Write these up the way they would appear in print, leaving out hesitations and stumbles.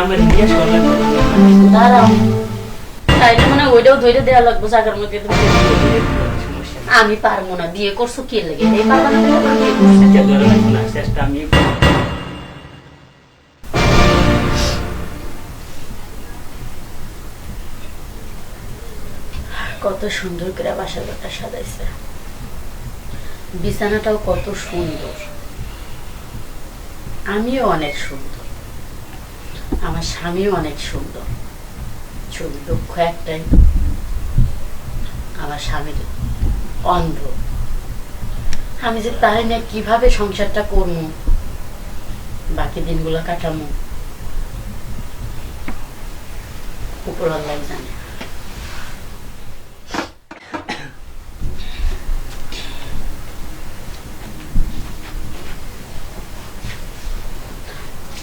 আমার জিজ্ঞেস করলাম দাঁড়াও তাইলে মানে ওইটাও ধরে দেওয়া লাগবো জায়গার মধ্যে আমি পারবো না বিয়ে করছো কে লেগে এই পারবা না বিয়ে করছো চেষ্টা আমি কত সুন্দর করে বাসার ঘরটা সাজাইছে বিছানাটাও কত সুন্দর আমিও অনেক সুন্দর আমার স্বামীও অনেক সুন্দর শুধু দুঃখ একটাই আমার স্বামীর অন্ধ আমি যে তাই না কিভাবে সংসারটা করবো বাকি দিনগুলো কাটামো উপর আল্লাহ জানে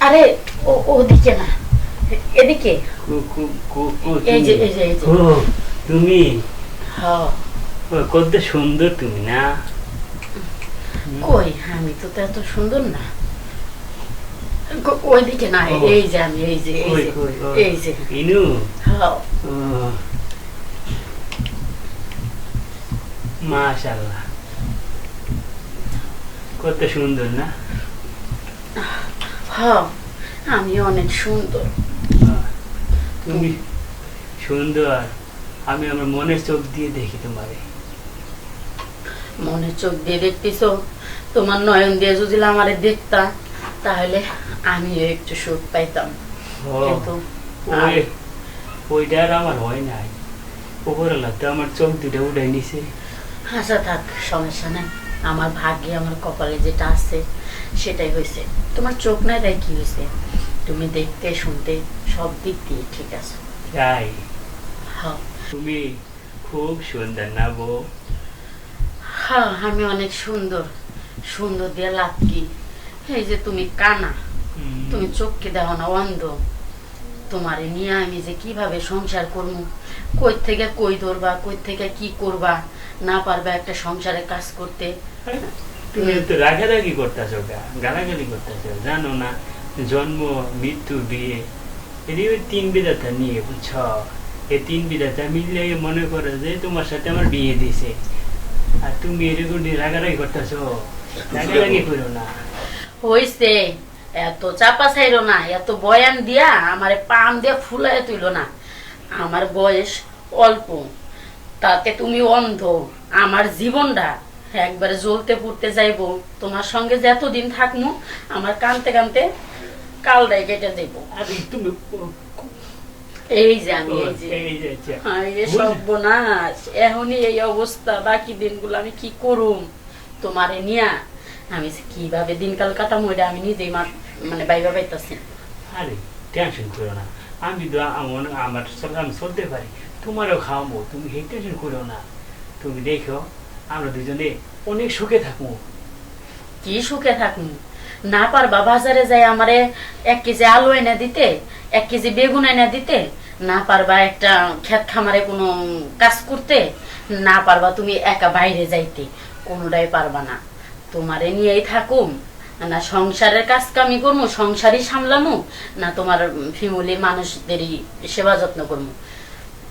আরে ওদিকে না এদিকে এই যে এই যে এই যে তুমি হ্যাঁ কত সুন্দর তুমি না কই আমি তো এত সুন্দর না ওইদিকে না এই যে আমি এই যে এই যে ইনু হ্যাঁ মাশাআল্লাহ কত সুন্দর না হ্যাঁ আমি অনেক সুন্দর তুমি সুন্দর আমি আমার মনের চোখ দিয়ে দেখি তোমারে মনের চোখ দিয়ে দেখতেছো তোমার নয়ন দিয়ে যদি আমারে দেখতা তাহলে আমিও একটু সুখ পাইতাম কিন্তু ওইটার আমার হয় নাই উপরওয়ালা তো আমার চোখ দুটো উঠাই নিছে আচ্ছা থাক সমস্যা নাই আমার ভাগ্যে আমার কপালে যেটা আছে সেটাই হয়েছে তোমার চোখ নাই তাই কি হয়েছে তুমি দেখতে শুনতে সব দিক দিয়ে ঠিক আছে তাই হ্যাঁ তুমি খুব সুন্দর না বউ হ্যাঁ আমি অনেক সুন্দর সুন্দর দিয়ে লাভ কি এই যে তুমি কানা তুমি চোখকে দেখো না অন্ধ তোমারে নিয়ে আমি যে কিভাবে সংসার করবো কই থেকে কই ধরবা কই থেকে কি করবা না পারবা একটা সংসারে কাজ করতে তুমি তো রাগারাগি করতেছো গালাগালি করতেছো জানো না জন্ম মৃত্যু বিয়ে এই তিন বিধাতা নিয়ে বুঝছ এই তিন বিধাতা মিললে মনে করে যে তোমার সাথে আমার বিয়ে দিছে আর তুমি এরকম রাগারাগি করতেছো রাগারাগি করো না হইছে এত চাপা ছাইরো না এত বয়ান দিয়া আমারে পাম দিয়া ফুলায় তুইল না আমার বয়স অল্প তাতে তুমি অন্ধ আমার জীবনটা একবারে জ্বলতে পুড়তে যাইবো তোমার সঙ্গে যে এতদিন থাকবো আমার কানতে কানতে কালটাই কেটে দেব তুমি এই যে আমি এই যে সর্বনাশ এখনই এই অবস্থা বাকি দিনগুলো আমি কি করুম তোমারে নিয়া আমি কিভাবে দিনকাল কাটাম ওইটা আমি নিজেই মানে বাইবা পাইতাছি আরে টেনশন করো না আমি তো আমার আমি চলতে পারি তোমারও খাওয়াবো তুমি সেই টেনশন করো না তুমি দেখো আমরা দুজনে অনেক সুখে থাকবো কি সুখে থাকবো না পারবা বাজারে যাই আমারে 1 কেজি আলু এনে দিতে 1 কেজি বেগুন এনে দিতে না পারবা একটা ক্ষেত খামারে কোনো কাজ করতে না পারবা তুমি একা বাইরে যাইতে কোনোটাই পারবা না তোমারে নিয়েই থাকুম না সংসারের কাজ কামি করবো সংসারই সামলামু না তোমার ফ্যামিলির মানুষদেরই সেবা যত্ন করবো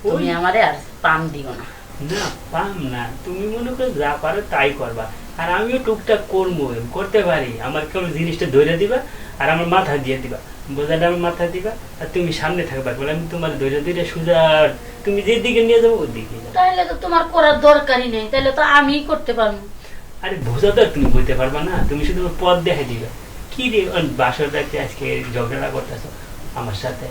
তুমি আমারে আর পাম দিও না না পাম না তুমি মনে করো যা পারো তাই করবা আর আমিও টুকটাক করবো করতে পারি আমার কোনো জিনিসটা ধরে দিবা আর আমার মাথা দিয়ে দিবা বোঝাটা আমার মাথা দিবা আর তুমি সামনে থাকবা বলে আমি তোমার ধরে ধরে সোজা তুমি যেদিকে নিয়ে যাবো ওই দিকে তাহলে তো তোমার করার দরকারই নেই তাহলে তো আমিই করতে পারবো আরে বোঝা তো তুমি বলতে পারবা না তুমি শুধু পথ দেখা দিবা কি রে বাসর রাখতে আজকে ঝগড়া করতেছো আমার সাথে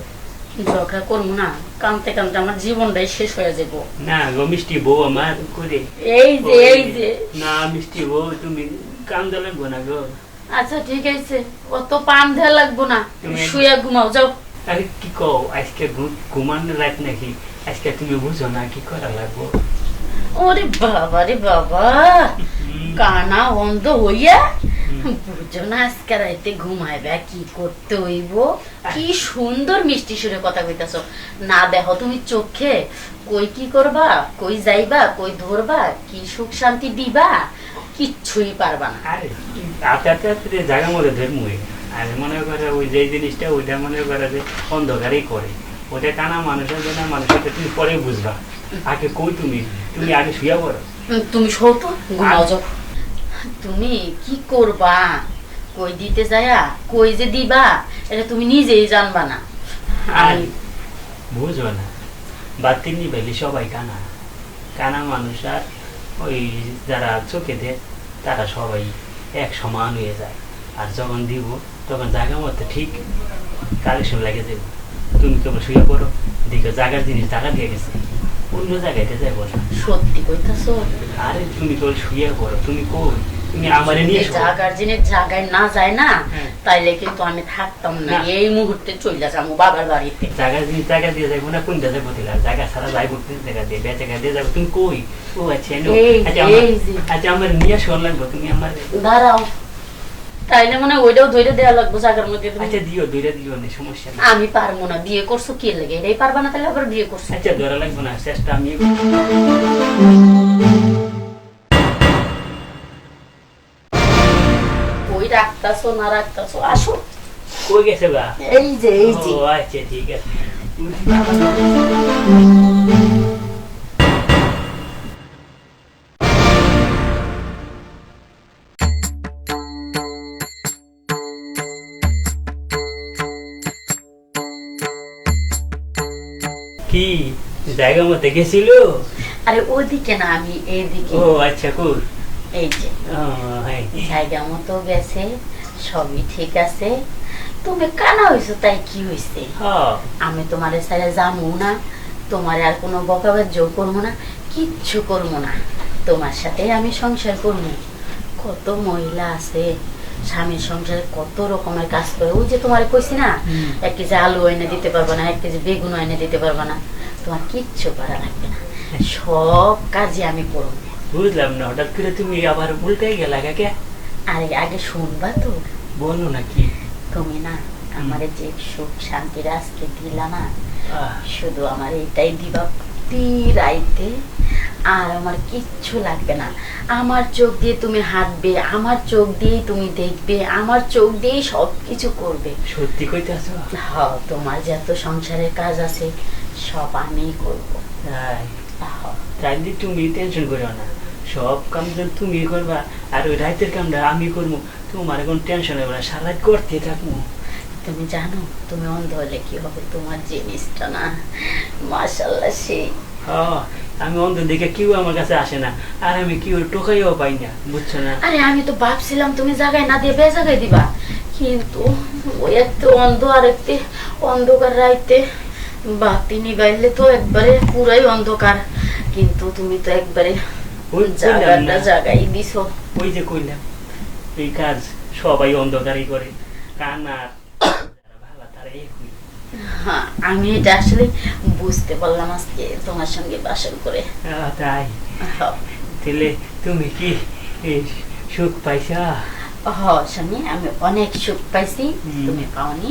ঝগড়া করবো না কানতে কানতে আমার জীবনটাই শেষ হয়ে যাবো না গো মিষ্টি বউ আমার করে এই যে না মিষ্টি বউ তুমি কান্দা লাগবো না গো আচ্ছা ঠিক আছে অত পাম দেয়া লাগবো না শুয়ে ঘুমাও যাও আরে কি কও আজকে ঘুমানো রাত নাকি আজকে তুমি বুঝো না কি করা লাগবো ওরে বাবা রে বাবা কানা অন্ধ হইয়া বুঝো না আজকে রাইতে ঘুমাইবে কি করতে হইব কি সুন্দর মিষ্টি সুরে কথা কইতাছো না দেখো তুমি চোখে কই কি করবা কই যাইবা কই ধরবা কি সুখ শান্তি দিবা কিচ্ছুই পারবা না আরে আপনি জায়গা মধ্যে ধরমু আমি মনে করে ওই যে জিনিসটা ওইটা মনে করে যে অন্ধকারেই করে, ওটা কানা মানুষের জন্য মানুষের তুমি পরে বুঝবা। আগে কই তুমি তুমি আগে শুয়ে পড়ো। তুমি শো তো ঘুমাও যাও। তুমি কি করবা, কই দিতে যায়া কই যে দিবা এটা তুমি নিজেই জানবা না। আর বুঝো না, বাতি নিবেলি সবাই কানা, কানা মানুষ আর ওই যারা চোখে দেয় তারা সবাই এক সমান হয়ে যায়। আর যখন দিব তখন জায়গা মতো ঠিক কালেকশন লাগে দেব। তুমি কেবল শুয়ে পড়ো, দেখো জায়গার জিনিস জায়গা দিয়ে গেছে, অন্য জায়গাতে যাবো না। সত্যি কইতাছো? আরে তুমি কেবল শুয়ে পড়ো, তুমি কই তুমি আমারে নিয়ে জায়গার জিনিস জায়গায় না যায় না, তাইলে কিন্তু আমি থাকতাম না, এই মুহূর্তে চলে যাবো বাবার বাড়িতে। জায়গার জিনিস জায়গা দিয়ে যাবো না, কোনটা যাবো দিলা জায়গা ছাড়া যাইবো জায়গা দিয়ে বে জায়গা দিয়ে যাবো। তুমি কই? ও আচ্ছা আচ্ছা আমার নিয়ে শোন লাগবো, তুমি আমার দাঁড়াও, তাইলে মানে ওইটাও ধরে দেওয়া লাগবো জায়গার মধ্যে। আচ্ছা দিও, ধরে দিও না, সমস্যা নেই। আমি পারবো না, বিয়ে করছো কি লাগে? এটাই পারবা না, তাহলে আবার বিয়ে করছো। আচ্ছা ধরা লাগবো না, চেষ্টা আমি ওই রাখতাছো না রাখতাছো, আসো। কই গেছে গা? এই যে এই যে। ও আচ্ছা ঠিক আছে। কি জায়গা মতো গেছিল? আরে ওদিকে না, আমি এইদিকে। ও আচ্ছা কুর এই যে জায়গা মতো গেছে, সবই ঠিক আছে। তুমি কানা হইছো তাই কি হইছে? আমি তোমারে সারা যাবো না, তোমার আর কোনো বকাবাদ যোগ করবো না, কিচ্ছু করবো না। তোমার সাথে আমি সংসার করবো। কত মহিলা আছে স্বামীর সংসারে কত রকমের কাজ করে। ওই যে তোমার কইছি না, 1 কেজি আলু এনে দিতে পারবে না, 1 কেজি বেগুন এনে দিতে পারবে না, তোমার কিচ্ছু করা লাগবে না, সব কাজে আমি করবো। বুঝলাম না, হঠাৎ করে তুমি আবার উল্টে গেলা কে? আরে আগে শুনবা তো। বলো না কি? তুমি না আমার যে সুখ শান্তির আজকে দিলা না, শুধু আমার এইটাই দিবা প্রতি রাইতে, আর আমার কিচ্ছু লাগবে না। আমার চোখ দিয়ে তুমি হাঁটবে, আমার চোখ দিয়ে তুমি দেখবে, আমার চোখ দিয়ে সবকিছু করবে। সত্যি কইতাছো? হ্যাঁ, তোমার যত সংসারের কাজ আছে সব আমিই করবো। তাইলে তুমি টেনশন করো না, সব কাম তুমি করবা, আর ওই রাতের কামটা আমি করবো। তোমার এখন টেনশন হবে না, সারা রাত করতে থাকবো। তুমি জানো তুমি অন্ধ হলে কি হবে? তোমার জিনিসটা না মাশাআল্লাহ সেই। আমি অন্ধ দেখে কেউ আমার কাছে আসে না, আর আমি কেউ টোকাইও পাই না, বুঝছো না? আরে আমি তো ভাবছিলাম তুমি জায়গায় না দিয়ে বে জায়গায় দিবা, কিন্তু ওই একটা অন্ধ আর একটি অন্ধকার রাইতে বাতি নিবাইলে তো একবারে পুরাই অন্ধকার, কিন্তু তুমি তো একবারে জায়গাটা জায়গায় দিছো। ওই যে কইলাম এই কাজ সবাই অন্ধকারই করে, কানার ভালো তারা একই। হ্যাঁ, আমি এটা আসলে বুঝতে পারলাম আজকে তোমার সঙ্গে বাসন করে। তাই তাহলে তুমি কি সুখ পাইছা? হ্যাঁ স্বামী, আমি অনেক সুখ পাইছি, তুমি পাওনি?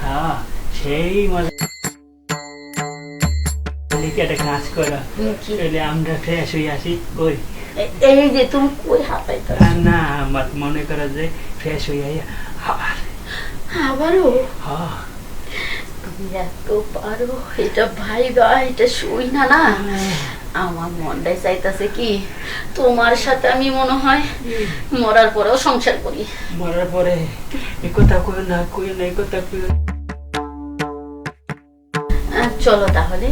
হ্যাঁ সেই মজা। একটা কাজ করা, আমরা ফ্রেশ হয়ে আসি। ওই এই যে তুমি কই হাতাইতা? না আমার মনে করা যে ফ্রেশ হয়ে আবার আবারও হ্যাঁ তুমি এত পারো, এটা ভাইবা, এটা শুই না না। আমার মনটাই চাইতেছে কি তোমার সাথে আমি মনে হয় মরার পরেও সংসার করি। মরার পরে এই কথা কই না, কই না, এই কথা কই। চলো তাহলে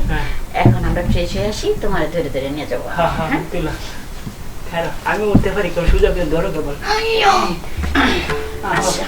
এখন আমরা ফ্রেশ হয়ে আসি, তোমার ধরে ধরে নিয়ে যাবো। আমি উঠতে পারি, কেউ সুযোগ ধরো কেবল। আচ্ছা।